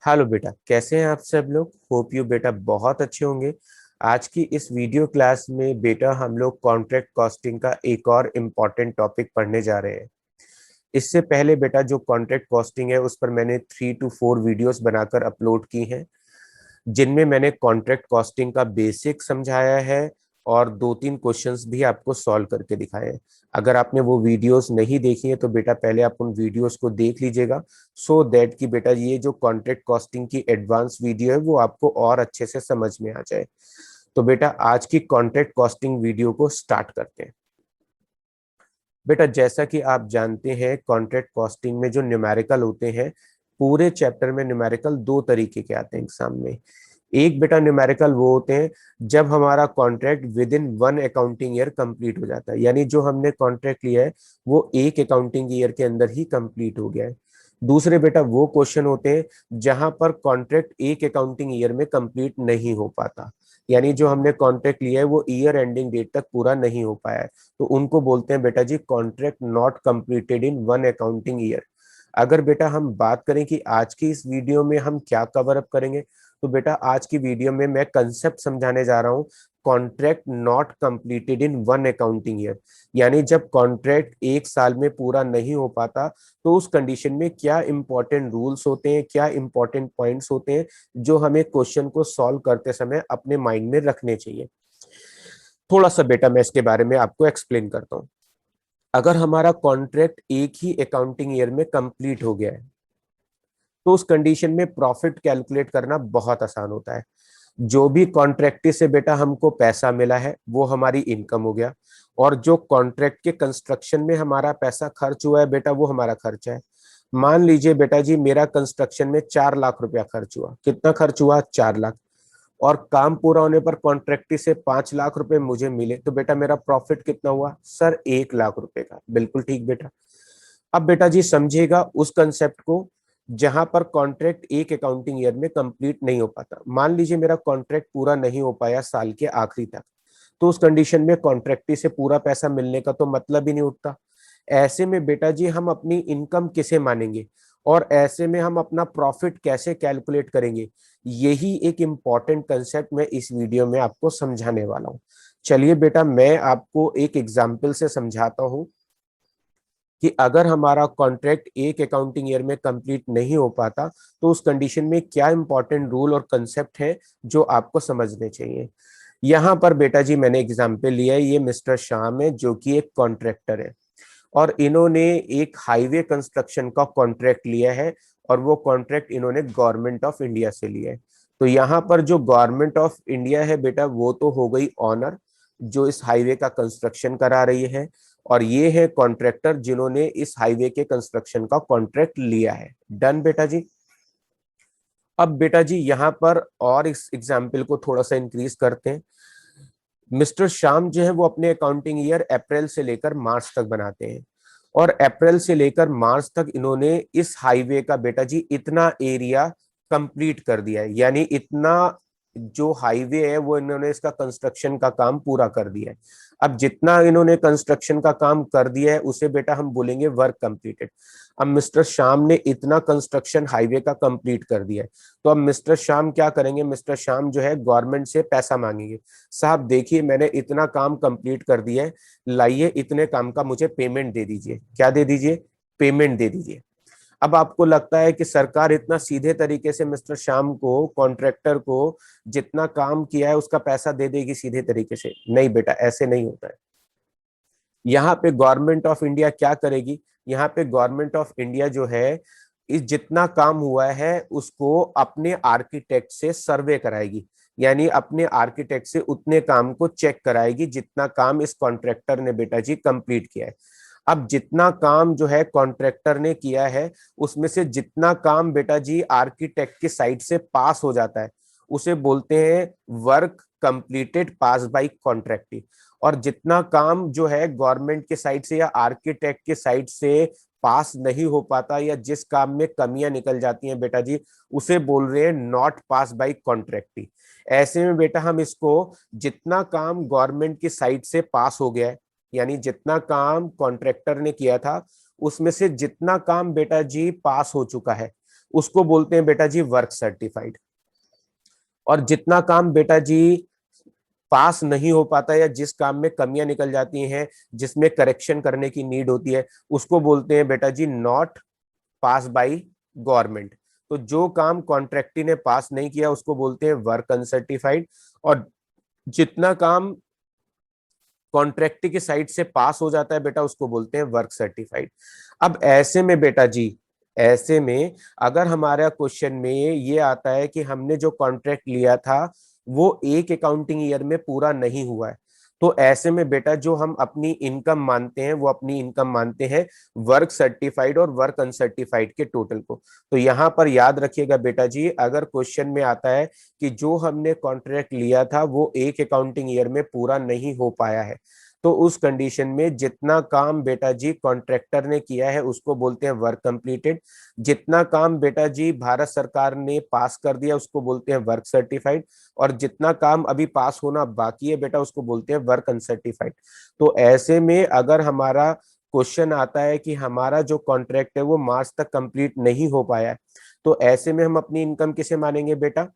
Hello बेटा, कैसे हैं आप सब लोग। होप यू बेटा बहुत अच्छे होंगे। आज की इस वीडियो क्लास में बेटा हम लोग कॉन्ट्रैक्ट कॉस्टिंग का एक और इम्पॉर्टेंट टॉपिक पढ़ने जा रहे हैं। इससे पहले बेटा जो कॉन्ट्रैक्ट कॉस्टिंग है उस पर मैंने 3 to 4 वीडियोस बनाकर अपलोड की हैं, जिनमें मैंने कॉन्ट्रैक्ट कॉस्टिंग का बेसिक समझाया है और 2-3 क्वेश्चंस भी आपको सॉल्व करके दिखाए हैं। अगर आपने वो वीडियोस नहीं देखी है तो बेटा पहले आप उन वीडियोस को देख लीजिएगा, सो दैट कि बेटा ये जो कॉन्ट्रैक्ट कॉस्टिंग की एडवांस वीडियो है वो आपको और अच्छे से समझ में आ जाए। तो बेटा आज की कॉन्ट्रैक्ट कॉस्टिंग वीडियो को स्टार्ट करते हैं। बेटा जैसा कि आप जानते हैं कॉन्ट्रैक्ट कॉस्टिंग में जो न्यूमेरिकल होते हैं, पूरे चैप्टर में न्यूमेरिकल 2 तरीके के आते हैं एग्जाम में। एक बेटा न्यूमेरिकल वो होते हैं जब हमारा contract with in 1 accounting year complete हो जाता है, यानी जो हमने कॉन्ट्रैक्ट लिया है वो 1 अकाउंटिंग ईयर के अंदर ही कंप्लीट हो गया है। दूसरे बेटा वो क्वेश्चन होते हैं जहां पर कॉन्ट्रैक्ट 1 अकाउंटिंग ईयर में कंप्लीट नहीं हो पाता, यानी जो हमने कॉन्ट्रैक्ट लिया है वो ईयर एंडिंग डेट तक पूरा नहीं हो पाया है, तो उनको बोलते हैं बेटा जी contract not completed in 1 accounting year. अगर बेटा हम बात करें कि आज की इस वीडियो में हम क्या कवर अप करेंगे, तो बेटा आज की वीडियो में मैं कंसेप्ट समझाने जा रहा हूँ contract not completed in 1 accounting year. यानी जब कॉन्ट्रैक्ट 1 साल में पूरा नहीं हो पाता तो उस कंडीशन में क्या इंपॉर्टेंट रूल्स होते हैं, क्या इंपॉर्टेंट पॉइंट्स होते हैं जो हमें क्वेश्चन को सॉल्व करते समय अपने माइंड में रखने चाहिए। थोड़ा सा बेटा मैं इसके बारे में आपको एक्सप्लेन करता हूँ। अगर हमारा कॉन्ट्रैक्ट एक ही अकाउंटिंग ईयर में कंप्लीट हो गया है तो उस कंडीशन में प्रॉफिट कैलकुलेट करना बहुत आसान होता है। जो भी कॉन्ट्रैक्ट से बेटा हमको पैसा मिला है वो हमारी इनकम हो गया, और जो कॉन्ट्रैक्ट के कंस्ट्रक्शन में हमारा पैसा खर्च हुआ है बेटा वो हमारा खर्चा है। मान लीजिए बेटा जी मेरा कंस्ट्रक्शन में 4 लाख रुपया खर्च हुआ। कितना खर्च हुआ? 4 लाख। और काम पूरा होने पर कॉन्ट्रैक्टी से 5 लाख रुपए मुझे मिले, तो बेटा मेरा प्रॉफिट कितना हुआ सर? 1 लाख रुपए का। बिल्कुल ठीक बेटा। अब बेटा जी समझिएगा उस कंसेप्ट को जहां पर कॉन्ट्रैक्ट एक अकाउंटिंग ईयर में कंप्लीट नहीं हो पाता। मान लीजिए मेरा कॉन्ट्रैक्ट पूरा नहीं हो पाया साल के आखिरी तक, तो उस कंडीशन में कॉन्ट्रैक्टी से पूरा पैसा मिलने का तो मतलब ही नहीं उठता। ऐसे में बेटा जी हम अपनी इनकम किसे मानेंगे और ऐसे में हम अपना प्रॉफिट कैसे कैलकुलेट करेंगे, यही एक इंपॉर्टेंट कंसेप्ट मैं इस वीडियो में आपको समझाने वाला हूं। चलिए बेटा मैं आपको एक एग्जाम्पल से समझाता हूं कि अगर हमारा कॉन्ट्रैक्ट एक अकाउंटिंग ईयर में कंप्लीट नहीं हो पाता तो उस कंडीशन में क्या इंपॉर्टेंट रूल और कंसेप्ट है जो आपको समझने चाहिए। यहां पर बेटा जी मैंने एग्जाम्पल लिया है, ये मिस्टर श्याम है जो कि एक कॉन्ट्रैक्टर है, और इन्होंने एक हाईवे कंस्ट्रक्शन का कॉन्ट्रैक्ट लिया है, और वो कॉन्ट्रैक्ट इन्होंने गवर्नमेंट ऑफ इंडिया से लिया है। तो यहाँ पर जो गवर्नमेंट ऑफ इंडिया है बेटा वो तो हो गई ऑनर जो इस हाईवे का कंस्ट्रक्शन करा रही है, और ये है कॉन्ट्रैक्टर जिन्होंने इस हाईवे के कंस्ट्रक्शन का कॉन्ट्रैक्ट लिया है। डन बेटा जी। अब बेटा जी यहाँ पर और इस एग्जाम्पल को थोड़ा सा इंक्रीज करते हैं। मिस्टर श्याम जो है वो अपने अकाउंटिंग ईयर अप्रैल से लेकर मार्च तक बनाते हैं, और अप्रैल से लेकर मार्च तक इन्होंने इस हाईवे का बेटा जी इतना एरिया कंप्लीट कर दिया है, यानी इतना जो हाईवे है वो इन्होंने इसका कंस्ट्रक्शन का काम पूरा कर दिया है। अब जितना इन्होंने कंस्ट्रक्शन का काम कर दिया है उसे बेटा हम बोलेंगे वर्क कंप्लीटेड। अब मिस्टर श्याम ने इतना कंस्ट्रक्शन हाईवे का कंप्लीट कर दिया है, तो अब मिस्टर श्याम क्या करेंगे? मिस्टर श्याम जो है गवर्नमेंट से पैसा मांगेंगे। साहब देखिए मैंने इतना काम कंप्लीट कर दिया है, लाइए इतने काम का मुझे पेमेंट दे दीजिए। क्या दे दीजिए? पेमेंट दे दीजिए। अब आपको लगता है कि सरकार इतना सीधे तरीके से मिस्टर श्याम को, कॉन्ट्रैक्टर को, जितना काम किया है उसका पैसा दे देगी सीधे तरीके से? नहीं बेटा, ऐसे नहीं होता है। यहाँ पे गवर्नमेंट ऑफ इंडिया क्या करेगी? यहाँ पे गवर्नमेंट ऑफ इंडिया जो है इस जितना काम हुआ है उसको अपने आर्किटेक्ट से सर्वे कराएगी, यानी अपने आर्किटेक्ट से उतने काम को चेक कराएगी जितना काम इस कॉन्ट्रैक्टर ने बेटा जी कंप्लीट किया है। अब जितना काम जो है कॉन्ट्रैक्टर ने किया है उसमें से जितना काम बेटा जी आर्किटेक्ट की साइड से पास हो जाता है उसे बोलते हैं वर्क कंप्लीटेड पास बाय कॉन्ट्रैक्टी। और जितना काम जो है गवर्नमेंट के साइड से या आर्किटेक्ट के साइड से पास नहीं हो पाता या जिस काम में कमियां निकल जाती हैं बेटा जी उसे बोल रहे हैं नॉट पास बाय कॉन्ट्रैक्टी। ऐसे में बेटा हम इसको जितना काम गवर्नमेंट की साइड से पास हो गया है, यानी जितना काम कॉन्ट्रैक्टर ने किया था उसमें से जितना काम बेटा जी पास हो चुका है उसको बोलते हैं बेटा जी वर्क सर्टिफाइड। और जितना काम बेटा जी पास नहीं हो पाता या जिस काम में कमियां निकल जाती हैं, जिसमें करेक्शन करने की नीड होती है, उसको बोलते हैं बेटा जी नॉट पास बाय गवर्नमेंट। तो जो काम कॉन्ट्रैक्टी ने पास नहीं किया उसको बोलते हैं वर्क अनसर्टिफाइड। और जितना काम कॉन्ट्रैक्टी की साइड से पास हो जाता है बेटा उसको बोलते हैं वर्क सर्टिफाइड। अब ऐसे में बेटा जी, ऐसे में अगर हमारा क्वेश्चन में ये आता है कि हमने जो कॉन्ट्रैक्ट लिया था वो एक अकाउंटिंग ईयर में पूरा नहीं हुआ है, तो ऐसे में बेटा जो हम अपनी इनकम मानते हैं वो अपनी इनकम मानते हैं वर्क सर्टिफाइड और वर्क अनसर्टिफाइड के टोटल को। तो यहां पर याद रखिएगा बेटा जी, अगर क्वेश्चन में आता है कि जो हमने कॉन्ट्रैक्ट लिया था वो एक अकाउंटिंग ईयर में पूरा नहीं हो पाया है, तो उस कंडीशन में जितना काम बेटा जी कॉन्ट्रैक्टर ने किया है उसको बोलते हैं वर्क कंप्लीटेड। जितना काम बेटा जी भारत सरकार ने पास कर दिया उसको बोलते हैं वर्क सर्टिफाइड। और जितना काम अभी पास होना बाकी है बेटा उसको बोलते हैं वर्क अनसर्टिफाइड। तो ऐसे में अगर हमारा क्वेश्चन आता है कि हमारा जो कॉन्ट्रैक्ट है वो मार्च तक कंप्लीट नहीं हो पाया है, तो ऐसे में हम अपनी इनकम किसे मानेंगे बेटा,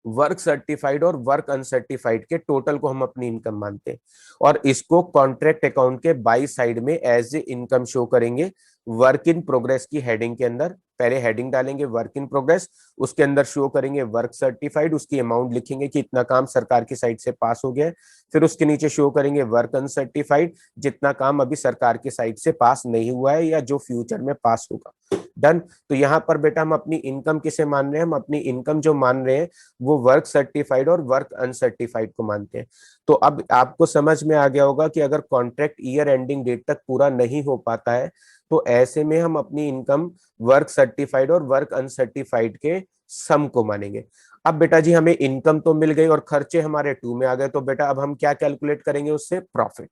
वर्क सर्टिफाइड और वर्क अनसर्टिफाइड के टोटल को हम अपनी इनकम मानते हैं। और इसको कॉन्ट्रैक्ट अकाउंट के बाई साइड में एज ए इनकम शो करेंगे वर्क इन प्रोग्रेस की हेडिंग के अंदर। पहले हेडिंग डालेंगे वर्क इन प्रोग्रेस, उसके अंदर शो करेंगे वर्क सर्टिफाइड, उसकी अमाउंट लिखेंगे कि इतना काम सरकार की साइड से पास हो गया है। फिर उसके नीचे शो करेंगे वर्क अनसर्टिफाइड, जितना काम अभी सरकार की साइड से पास नहीं हुआ है या जो फ्यूचर में पास होगा। डन। तो यहाँ पर बेटा हम अपनी इनकम किसे मान रहे हैं, हम अपनी इनकम जो मान रहे हैं वो वर्क सर्टिफाइड और वर्क अनसर्टिफाइड को मानते हैं। तो अब आपको समझ में आ गया होगा कि अगर कॉन्ट्रैक्ट ईयर एंडिंग डेट तक पूरा नहीं हो पाता है तो ऐसे में हम अपनी इनकम वर्क सर्टिफाइड और वर्क अनसर्टिफाइड के सम को मानेंगे। अब बेटा जी हमें इनकम तो मिल गई और खर्चे हमारे टू में आ गए, तो बेटा अब हम क्या कैलकुलेट करेंगे उससे, प्रॉफिट।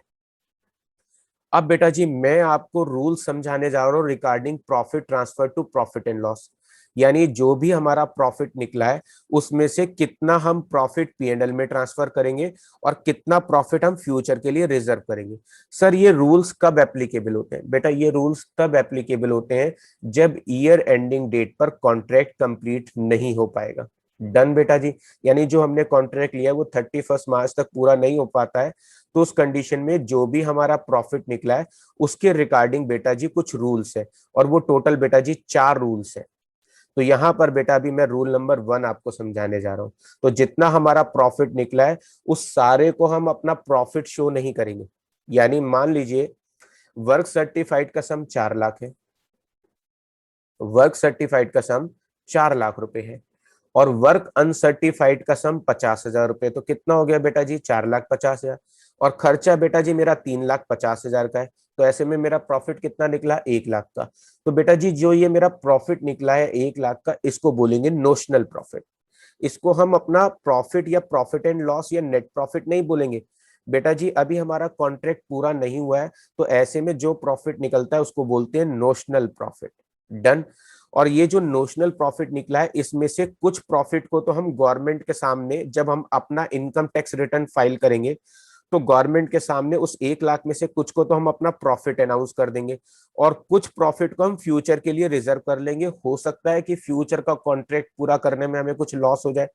अब बेटा जी मैं आपको रूल समझाने जा रहा हूँ regarding profit transfer to profit and loss. यानी जो भी हमारा प्रॉफिट निकला है उसमें से कितना हम प्रॉफिट पीएनएल में ट्रांसफर करेंगे और कितना प्रॉफिट हम फ्यूचर के लिए रिजर्व करेंगे। सर ये रूल्स कब एप्लीकेबल होते हैं, बेटा ये रूल्स तब एप्लीकेबल होते हैं जब ईयर एंडिंग डेट पर कॉन्ट्रैक्ट कंप्लीट नहीं हो पाएगा। डन बेटा जी। यानी जो हमने कॉन्ट्रैक्ट लिया है वो 31 मार्च तक पूरा नहीं हो पाता है, तो उस कंडीशन में जो भी हमारा प्रॉफिट निकला है उसके रिगार्डिंग बेटा जी कुछ रूल्स है, और वो टोटल बेटा जी 4 रूल्स है। तो यहां पर बेटा अभी मैं रूल नंबर 1 आपको समझाने जा रहा हूं। तो जितना हमारा प्रॉफिट निकला है उस सारे को हम अपना प्रॉफिट शो नहीं करेंगे। यानी मान लीजिए वर्क सर्टिफाइड का सम 4 लाख है, वर्क सर्टिफाइड का सम 4 लाख रुपए है, और वर्क अनसर्टिफाइड का सम 50,000 रुपए। तो कितना हो गया बेटा जी, 4,50,000। और खर्चा बेटा जी मेरा 3,50,000 का है, तो ऐसे में मेरा प्रॉफिट कितना निकला, 1 लाख का। तो बेटा जी जो ये मेरा प्रॉफिट निकला है 1 लाख का, इसको बोलेंगे नोशनल प्रॉफिट। इसको हम अपना प्रॉफिट या प्रॉफिट एंड लॉस या नेट प्रॉफिट नहीं बोलेंगे। बेटा जी अभी हमारा कॉन्ट्रैक्ट पूरा नहीं हुआ है, तो ऐसे में जो प्रॉफिट निकलता है उसको बोलते हैं नोशनल प्रॉफिट। डन। और ये जो नोशनल प्रॉफिट निकला है इसमें से कुछ प्रॉफिट को तो हम गवर्नमेंट के सामने जब हम अपना इनकम टैक्स रिटर्न फाइल करेंगे तो गवर्नमेंट के सामने उस 1 लाख में से कुछ को तो हम अपना प्रॉफिट अनाउंस कर देंगे, और कुछ प्रॉफिट को हम फ्यूचर के लिए रिजर्व कर लेंगे। हो सकता है कि फ्यूचर का कॉन्ट्रैक्ट पूरा करने में हमें कुछ लॉस हो जाए,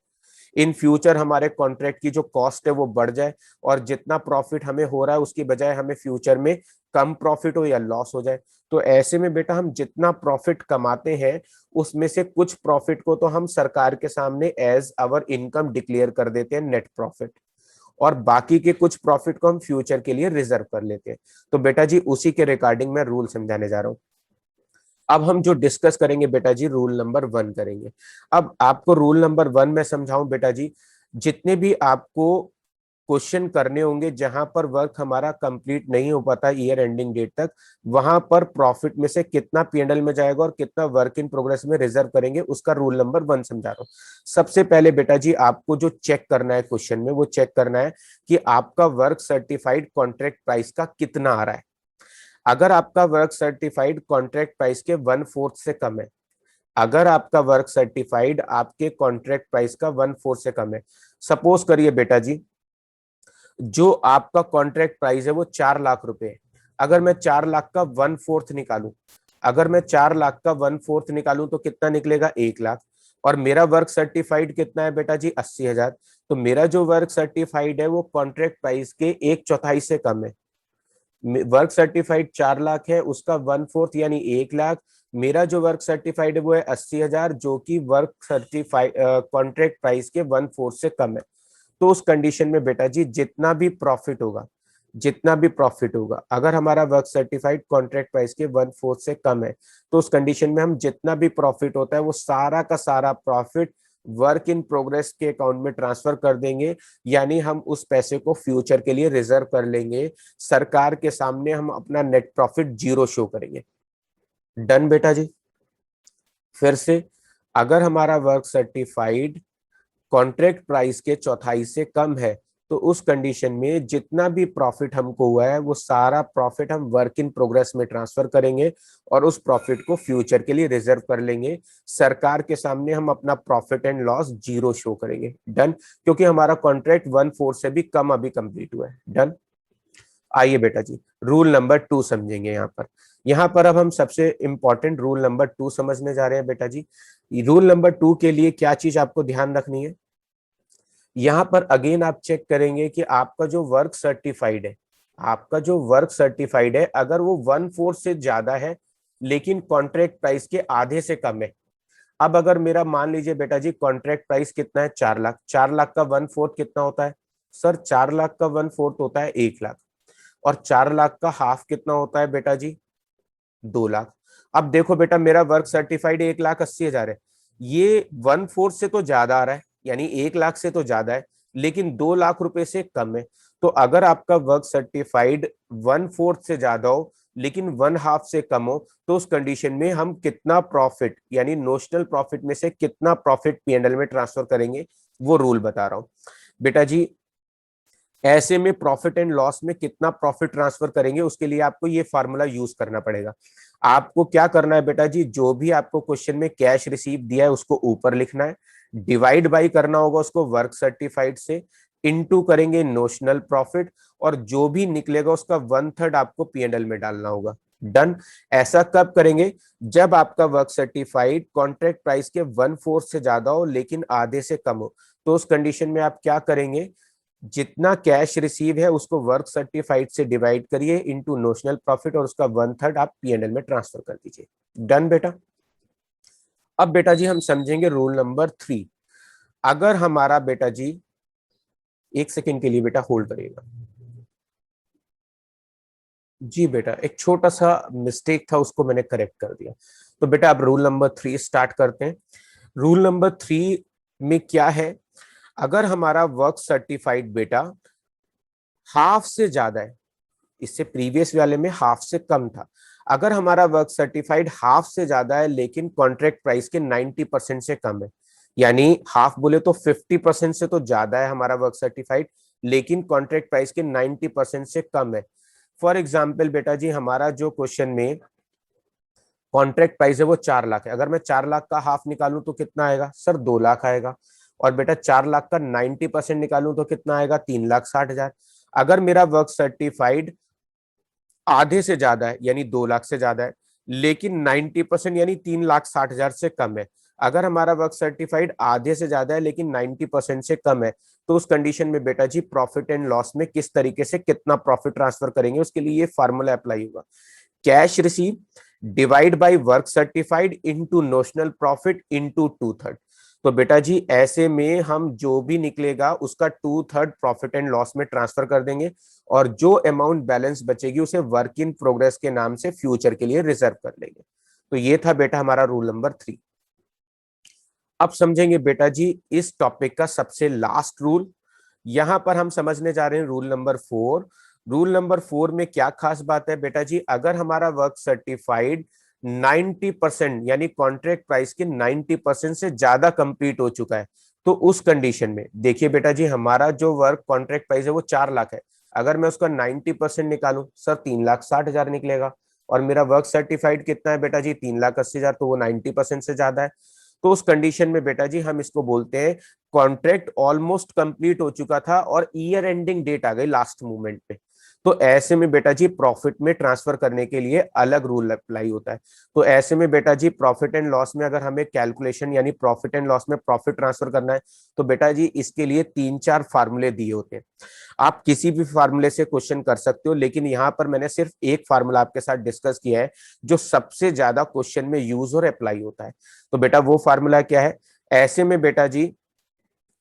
इन फ्यूचर हमारे कॉन्ट्रैक्ट की जो कॉस्ट है वो बढ़ जाए, और जितना प्रॉफिट हमें हो रहा है उसकी बजाय हमें फ्यूचर में कम प्रॉफिट हो या लॉस हो जाए। तो ऐसे में बेटा हम जितना प्रॉफिट कमाते हैं उसमें से कुछ प्रॉफिट को तो हम सरकार के सामने एज अवर इनकम डिक्लेयर कर देते हैं, नेट प्रॉफिट, और बाकी के कुछ प्रॉफिट को हम फ्यूचर के लिए रिजर्व कर लेते हैं। तो बेटा जी उसी के रिगार्डिंग मैं रूल समझाने जा रहा हूं। अब हम जो डिस्कस करेंगे बेटा जी रूल नंबर 1 करेंगे। अब आपको रूल नंबर 1 में समझाऊं बेटा जी, जितने भी आपको क्वेश्चन करने होंगे जहां पर वर्क हमारा कंप्लीट नहीं हो पाता ईयर एंडिंग डेट तक, वहां पर प्रॉफिट में से कितना पीएनएल में जाएगा और कितना वर्क इन प्रोग्रेस में रिजर्व करेंगे उसका रूल नंबर 1 समझा रहा हूं। सबसे पहले बेटा जी आपको जो चेक करना है क्वेश्चन में, वो चेक करना है कि आपका वर्क सर्टिफाइड कॉन्ट्रैक्ट प्राइस का कितना आ रहा है। अगर आपका वर्क सर्टिफाइड कॉन्ट्रैक्ट प्राइस के 1/4 से कम है, अगर आपका वर्क सर्टिफाइड आपके कॉन्ट्रैक्ट प्राइस का 1/4 से कम है, सपोज करिए बेटा जी जो आपका कॉन्ट्रैक्ट प्राइस है वो 4 लाख रुपए है, अगर मैं 4 लाख का 1/4 निकालूं अगर मैं 4 लाख का 1/4 निकालूं तो कितना निकलेगा, 1 लाख। और मेरा वर्क सर्टिफाइड कितना है बेटा जी, 80,000। तो मेरा जो वर्क सर्टिफाइड है वो कॉन्ट्रैक्ट प्राइस के 1/4 से कम है। वर्क सर्टिफाइड 4 लाख है, उसका 1/4 यानी 1 लाख। मेरा जो वर्क सर्टिफाइड है वो है 80,000, जो कि वर्क सर्टिफाइड कॉन्ट्रैक्ट प्राइस के 1/4 से कम है। तो उस कंडीशन में बेटा जी जितना भी प्रॉफिट होगा, जितना भी प्रॉफिट होगा, अगर हमारा वर्क सर्टिफाइड कॉन्ट्रैक्ट प्राइस के 1/4 से कम है, तो उस कंडीशन में हम जितना भी प्रॉफिट होता है वो सारा का सारा प्रॉफिट वर्क इन प्रोग्रेस के अकाउंट में ट्रांसफर कर देंगे। यानी हम उस पैसे को फ्यूचर के लिए रिजर्व कर लेंगे। सरकार के सामने हम अपना नेट प्रॉफिट 0 शो करेंगे। डन बेटा जी। फिर से, अगर हमारा वर्क सर्टिफाइड कॉन्ट्रैक्ट प्राइस के चौथाई से कम है, तो उस कंडीशन में जितना भी प्रॉफिट हमको हुआ है वो सारा प्रॉफिट हम वर्क इन प्रोग्रेस में ट्रांसफर करेंगे और उस प्रॉफिट को फ्यूचर के लिए रिजर्व कर लेंगे। सरकार के सामने हम अपना प्रॉफिट एंड लॉस 0 शो करेंगे। डन, क्योंकि हमारा कॉन्ट्रैक्ट 1/4 से भी कम अभी कंप्लीट हुआ है। डन। आइए बेटा जी, रूल नंबर 2 समझेंगे यहाँ पर अब हम सबसे इंपॉर्टेंट रूल नंबर 2 समझने जा रहे हैं बेटा जी। रूल नंबर 2 के लिए क्या चीज आपको ध्यान रखनी है, यहाँ पर अगेन आप चेक करेंगे कि आपका जो वर्क सर्टिफाइड है, आपका जो वर्क सर्टिफाइड है अगर वो 1/4 से ज्यादा है लेकिन कॉन्ट्रैक्ट प्राइस के आधे से कम है। अब अगर मेरा मान लीजिए बेटा जी कॉन्ट्रैक्ट प्राइस कितना है, 4 लाख। 4 लाख का 1/4 कितना होता है सर, 4 लाख का 1/4 होता है 1 लाख। और 4 लाख का हाफ कितना होता है बेटा जी, 2 लाख। अब देखो बेटा, मेरा वर्क सर्टिफाइड 1,80,000 है, ये 1/4 से तो ज्यादा आ रहा है, यानी 1 लाख से तो ज्यादा है, लेकिन 2 लाख रुपए से कम है। तो अगर आपका वर्क सर्टिफाइड 1/4 से ज्यादा हो लेकिन 1/2 से कम हो, तो उस कंडीशन में हम कितना प्रॉफिट यानी नोशनल प्रॉफिट में से कितना प्रॉफिट पीएनएल में ट्रांसफर करेंगे, वो रूल बता रहा हूं बेटा जी। ऐसे में प्रॉफिट एंड लॉस में कितना प्रॉफिट ट्रांसफर करेंगे, उसके लिए आपको ये फार्मूला यूज करना पड़ेगा। आपको क्या करना है बेटा जी, जो भी आपको क्वेश्चन में कैश रिसीव दिया है उसको ऊपर लिखना है, डिवाइड बाई करना होगा उसको वर्क सर्टिफाइड से, इनटू करेंगे नोशनल प्रॉफिट, और जो भी निकलेगा उसका 1/3 आपको पीएनएल में डालना होगा। डन। ऐसा कब करेंगे, जब आपका वर्क सर्टिफाइड कॉन्ट्रैक्ट प्राइस के 1/4 से ज्यादा हो लेकिन आधे से कम हो। तो उस कंडीशन में आप क्या करेंगे, जितना कैश रिसीव है उसको वर्क सर्टिफाइड से डिवाइड करिए इनटू नोशनल प्रॉफिट और उसका 1/3 आप पीएनएल में ट्रांसफर कर दीजिए। डन बेटा। अब बेटा जी हम समझेंगे रूल नंबर 3। अगर हमारा बेटा जी, एक सेकेंड के लिए बेटा होल्ड करिएगा। जी बेटा, एक छोटा सा मिस्टेक था उसको मैंने करेक्ट कर दिया। तो बेटा अब रूल नंबर 3 स्टार्ट करते हैं। रूल नंबर 3 में क्या है, अगर हमारा वर्क सर्टिफाइड बेटा हाफ से ज्यादा है, इससे प्रीवियस वाले में हाफ से कम था, अगर हमारा वर्क सर्टिफाइड हाफ से ज्यादा है लेकिन कॉन्ट्रैक्ट प्राइस के 90% से कम है, यानी हाफ बोले तो 50% से तो ज्यादा है हमारा वर्क सर्टिफाइड लेकिन कॉन्ट्रैक्ट प्राइस के 90% से कम है। फॉर एग्जाम्पल बेटा जी, हमारा जो क्वेश्चन में कॉन्ट्रैक्ट प्राइस है वो 4 लाख है, अगर मैं 4 लाख का हाफ निकालूं तो कितना आएगा सर, 2 लाख आएगा। और बेटा 4 लाख का 90% निकालूं तो कितना आएगा, 3,60,000। अगर मेरा वर्क सर्टिफाइड आधे से ज्यादा है यानी 2 लाख से ज्यादा है लेकिन 90% यानी 3,60,000 से कम है, अगर हमारा वर्क सर्टिफाइड आधे से ज्यादा है लेकिन 90% से कम है, तो उस कंडीशन में बेटा जी प्रॉफिट एंड लॉस में किस तरीके से कितना प्रॉफिट ट्रांसफर करेंगे, उसके लिए ये फार्मूला अप्लाई होगा, cash receive divide by work certified into notional profit into 2/3। तो बेटा जी ऐसे में हम जो भी निकलेगा उसका 2/3 प्रॉफिट एंड लॉस में ट्रांसफर कर देंगे और जो अमाउंट बैलेंस बचेगी उसे वर्क इन प्रोग्रेस के नाम से फ्यूचर के लिए रिजर्व कर लेंगे। तो ये था बेटा हमारा रूल नंबर 3। अब समझेंगे बेटा जी इस टॉपिक का सबसे लास्ट रूल, यहां पर हम समझने जा रहे हैं रूल नंबर 4। रूल नंबर 4 में क्या खास बात है बेटा जी, अगर हमारा वर्क सर्टिफाइड 90% यानी कॉन्ट्रैक्ट प्राइस के 90% से ज्यादा कंप्लीट हो चुका है, तो उस कंडीशन में देखिए बेटा जी, हमारा जो वर्क कॉन्ट्रैक्ट प्राइस है वो 4 लाख है, अगर मैं उसका 90% निकालूं सर 3,60,000 निकलेगा। और मेरा वर्क सर्टिफाइड कितना है बेटा जी, 3,80,000, तो वो 90% से ज्यादा है। तो उस कंडीशन में बेटा जी हम इसको बोलते हैं कॉन्ट्रैक्ट ऑलमोस्ट कंप्लीट हो चुका था और ईयर एंडिंग डेट आ गई लास्ट मूवमेंट पे। तो ऐसे में बेटा जी प्रॉफिट में ट्रांसफर करने के लिए अलग रूल अप्लाई होता है। तो ऐसे में बेटा जी प्रॉफिट एंड लॉस में अगर हमें कैलकुलेशन यानी प्रॉफिट एंड लॉस में प्रॉफिट ट्रांसफर करना है तो बेटा जी इसके लिए 3-4 फार्मूले दिए होते हैं। आप किसी भी फार्मूले से क्वेश्चन कर सकते हो, लेकिन यहां पर मैंने सिर्फ एक फार्मूला आपके साथ डिस्कस किया है जो सबसे ज्यादा क्वेश्चन में यूज और अप्लाई होता है। तो बेटा वो फार्मूला क्या है? ऐसे में बेटा जी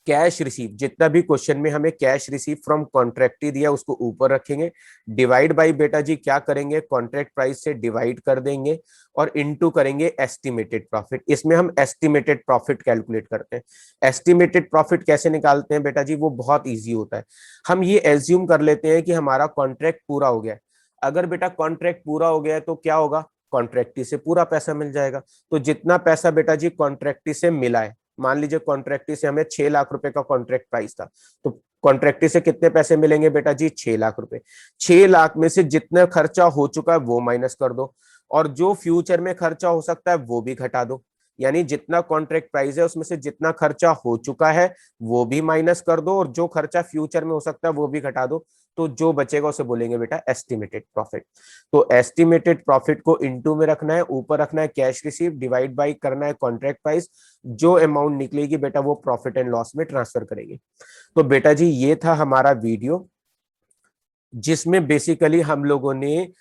कैश रिसीव, जितना भी क्वेश्चन में हमें कैश रिसीव फ्रॉम कॉन्ट्रैक्टी दिया उसको ऊपर रखेंगे, डिवाइड बाय बेटा जी क्या करेंगे, कॉन्ट्रैक्ट प्राइस से डिवाइड कर देंगे और इनटू करेंगे एस्टिमेटेड प्रॉफिट। इसमें हम एस्टिमेटेड प्रॉफिट कैलकुलेट करते हैं। एस्टिमेटेड प्रॉफिट कैसे निकालते हैं बेटा जी? वो बहुत ईजी होता है। हम ये एज्यूम कर लेते हैं कि हमारा कॉन्ट्रैक्ट पूरा हो गया है। अगर बेटा कॉन्ट्रैक्ट पूरा हो गया है तो क्या होगा? कॉन्ट्रैक्टी से पूरा पैसा मिल जाएगा। तो जितना पैसा बेटा जी कॉन्ट्रैक्टी से मिला है, मान लीजिए कॉन्ट्रैक्टी से हमें 6 लाख रुपए का कॉन्ट्रैक्ट प्राइस था, तो कॉन्ट्रैक्टी से कितने पैसे मिलेंगे बेटा जी? 6 लाख रुपए। 6 लाख में से जितना खर्चा हो चुका है वो माइनस कर दो, और जो फ्यूचर में खर्चा हो सकता है वो भी घटा दो। यानी जितना कॉन्ट्रैक्ट प्राइस है उसमें से जितना खर्चा हो चुका है वो भी माइनस कर दो, और जो खर्चा फ्यूचर में हो सकता है वो भी घटा दो। तो जो बचेगा उसे बोलेंगे बेटा एस्टिमेटेड प्रॉफिट। तो एस्टिमेटेड प्रॉफिट को इनटू में रखना है, ऊपर रखना है कैश रिसीव, डिवाइड बाई करना है कॉन्ट्रैक्ट प्राइस, जो अमाउंट निकलेगी बेटा वो प्रॉफिट एंड लॉस में ट्रांसफर करेंगे। तो बेटा जी ये था हमारा वीडियो जिसमें बेसिकली हम लोगों ने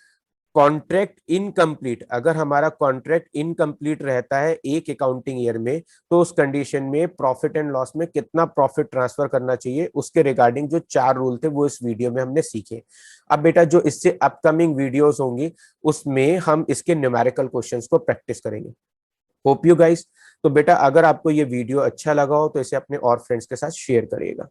कॉन्ट्रैक्ट इनकम्प्लीट, अगर हमारा कॉन्ट्रैक्ट इनकम्प्लीट रहता है एक अकाउंटिंग ईयर में, तो उस कंडीशन में प्रॉफिट एंड लॉस में कितना प्रॉफिट ट्रांसफर करना चाहिए उसके रिगार्डिंग जो 4 रूल थे वो इस वीडियो में हमने सीखे। अब बेटा जो इससे अपकमिंग वीडियोस होंगी उसमें हम इसके न्यूमेरिकल क्वेश्चंस को प्रैक्टिस करेंगे। Hope you guys. तो बेटा अगर आपको ये वीडियो अच्छा लगा हो तो इसे अपने और फ्रेंड्स के साथ शेयर करिएगा।